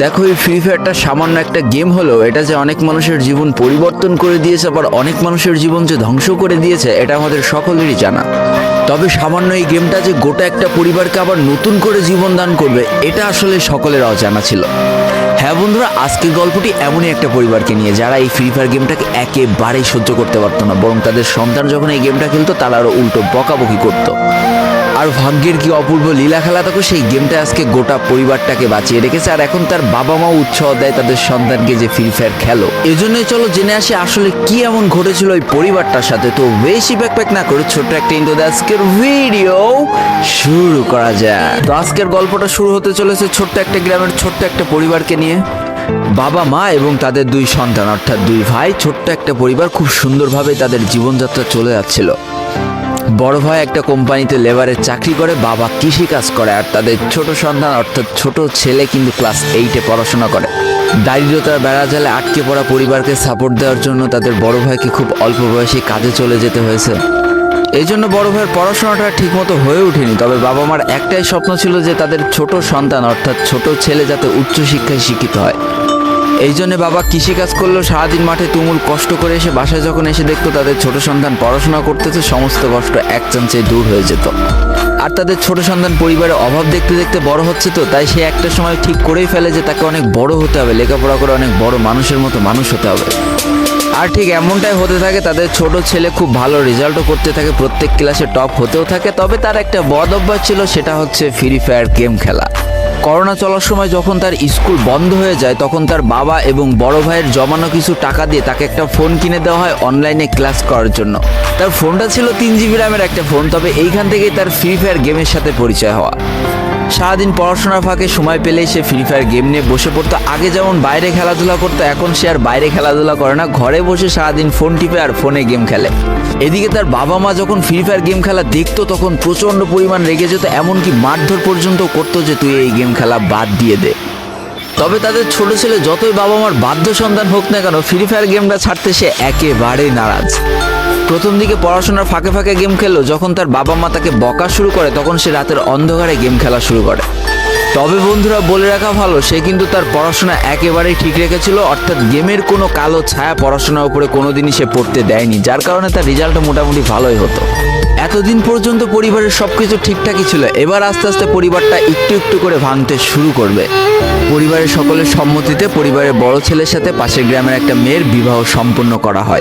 দেখো, এই ফ্রি ফায়ারটা সামান্য একটা গেম হলেও এটা যে অনেক মানুষের জীবন পরিবর্তন করে দিয়েছে, আবার অনেক মানুষের জীবন যে ধ্বংস করে দিয়েছে, এটা আমাদের সকলেরই জানা। তবে সামান্য এই গেমটা যে গোটা একটা পরিবারকে আবার নতুন করে জীবন দান করবে, এটা আসলে সকলের অজানা ছিল। হ্যাঁ বন্ধুরা, আজকের গল্পটি এমনই একটা পরিবারকে নিয়ে যারা এই ফ্রি ফায়ার গেমটাকে একেবারেই সহ্য করতে পারতো না, বরং তাদের সন্তান যখন এই গেমটা খেলতো তারা আরও উল্টো বকাবকি করতো। আর ভাগ্যের কি অপূর্ব লীলা খেলা, তখন সেই গেমটা আজকে গোটা পরিবারটাকে বাঁচিয়ে রেখেছে। আর এখন তার বাবা মাও উৎসাহ দেয় তাদের সন্তানকে যে ফ্রি ফায়ার খেলো। এজন্যই চলো জেনে আসি আসলে কি এমন ঘটেছিল ওই পরিবারটার সাথে। তো বেশি ব্যাকপ্যাক না করে ছোট্ট একটা ইন্ট্রো দিয়ে আজকের ভিডিও শুরু করা যায়। তো আজকের গল্পটা শুরু হতে চলেছে ছোট্ট একটা গ্রামের ছোট্ট একটা পরিবারকে নিয়ে। বাবা মা এবং তাদের দুই সন্তান অর্থাৎ দুই ভাই, ছোট্ট একটা পরিবার, খুব সুন্দরভাবে তাদের জীবনযাত্রা চলে যাচ্ছিল। বড় ভাই একটা কোম্পানিতে লেবারের চাকরি করে, বাবা কৃষিকাজ করে, আর তাদের ছোট সন্তান অর্থাৎ ছোট ছেলে কিন্তু ক্লাস 8-এ পড়াশোনা করে। দারিদ্রতার বেড়াজালে আটকে পড়া পরিবারকে সাপোর্ট দেওয়ার জন্য তাদের বড় ভাইকে খুব অল্প বয়সে কাজে চলে যেতে হয়েছে। এই জন্য বড় ভাইয়ের পড়াশোনাটা ঠিকমতো হয়ে ওঠেনি। তবে বাবা মার একটাই স্বপ্ন ছিল যে তাদের ছোট সন্তান অর্থাৎ ছোট ছেলে যাতে উচ্চশিক্ষায় শিক্ষিত হয়। এই জন্য বাবা কৃষিকাজ করলেও সারাদিন মাঠে তুমুল কষ্ট করে এসে বাসায় যখন এসে দেখতো তাদের ছোট সন্তান পড়াশোনা করতেছে, সমস্ত কষ্ট এক চান্সে দূর হয়ে যেত। আর তাদের ছোট সন্তান পরিবারের অভাব দেখতে দেখতে বড় হচ্ছে, তো তাই সে একটা সময় ঠিক করেই ফেলে যে তাকে অনেক বড় হতে হবে, লেখাপড়া করে অনেক বড় মানুষের মতো মানুষ হতে হবে। আর ঠিক এমনটাই হতে থাকে। তাদের ছোট ছেলে খুব ভালো রেজাল্টও করতে থাকে, প্রত্যেক ক্লাসে টপ হতেও থাকে। তবে তার একটা বদ অভ্যাস ছিল, সেটা হচ্ছে ফ্রি ফায়ার গেম খেলা। করোনা চলার সময় যখন তার স্কুল বন্ধ হয়ে যায়, তখন তার বাবা এবং বড় ভাইয়ের জমানো কিছু টাকা দিয়ে তাকে একটা ফোন কিনে দেওয়া হয় অনলাইনে ক্লাস করার জন্য। তার ফোনটা ছিল 3 GB র্যামের একটা ফোন। তবে এইখান থেকেই তার ফ্রি ফায়ার গেমের সাথে পরিচয় হওয়া। সারাদিন পড়াশোনার ফাঁকে সময় পেলেই সে ফ্রি ফায়ার গেম নিয়ে বসে পড়তো। আগে যেমন বাইরে খেলাধুলা করতো, এখন সে আর বাইরে খেলাধুলা করে না, ঘরে বসে সারাদিন ফোন টিপে আর ফোনে গেম খেলে। এদিকে তার বাবা মা যখন ফ্রি ফায়ার গেম খেলা দেখতো তখন প্রচণ্ড পরিমাণ রেগে যেত, এমনকি মারধর পর্যন্ত করতো যে তুই এই গেম খেলা বাদ দিয়ে দে। তবে তাদের ছোট ছেলে যতই বাবা মার বাধ্য সন্তান হোক না কেন, ফ্রি ফায়ার গেমটা ছাড়তে সে একেবারেই নারাজ। প্রথম দিকে পড়াশোনার ফাঁকে ফাঁকে গেম খেললো, যখন তার বাবা মা তাকে বকা শুরু করে তখন সে রাতের অন্ধকারে গেম খেলা শুরু করে। তবে বন্ধুরা, বলে রাখা ভালো, সে কিন্তু তার পড়াশোনা একেবারেই ঠিক রেখেছিল, অর্থাৎ গেমের কোনো কালো ছায়া পড়াশোনার উপরে কোনোদিনই সে পড়তে দেয়নি, যার কারণে তার রেজাল্টটা মোটামুটি ভালোই হতো। এতদিন পর্যন্ত পরিবারের সবকিছু ঠিকঠাকই ছিল, এবার আস্তে আস্তে পরিবারটা একটু একটু করে ভাঙতে শুরু করবে। পরিবারের সকলের সম্মতিতে পরিবারের বড় ছেলের সাথে পাশের গ্রামের একটা মেয়ের বিবাহ সম্পন্ন করা হয়।